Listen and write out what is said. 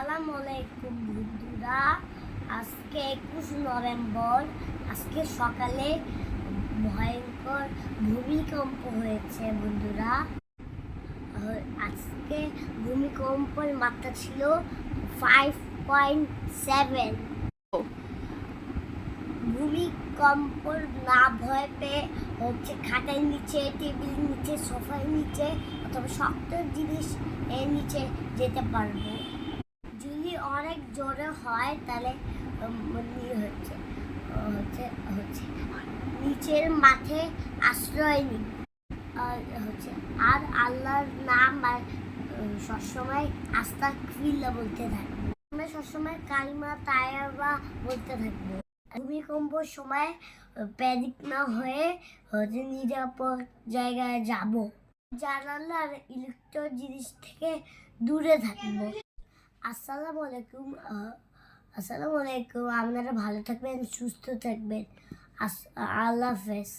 আসসালামু আলাইকুম বন্ধুরা। আজকে 21 নভেম্বর। আজকে সকালে ভয়ঙ্কর ভূমিকম্প হয়েছে বন্ধুরা। আজকে ভূমিকম্পের মাত্রা ছিল 5.7। ভূমিকম্প না ভয় পেয়ে খাটের নিচে, টেবিল নিচে, সোফার নিচে অথবা শক্ত জিনিস এর নিচে যেতে পারবো। যদি অনেক জোরে হয় তাহলে হচ্ছে হচ্ছে হচ্ছে নিচের মাঠে আশ্রয় নিব। আর আল্লাহর নাম আর সবসময় আস্তাগফিরুল্লাহ বলতে থাকবো। আমরা সবসময় কালিমা তাইয়্যিবা বলতে থাকবো। ভূমিকম্পের সময় প্যানিক না হয়ে নিরাপদ জায়গায় যাব। জানালার ইলেকট্রিক জিনিস থেকে দূরে থাকবো। আসসালামু আলাইকুম। আপনারা ভালো থাকবেন, সুস্থ থাকবেন। আল্লাহ হাফেজ।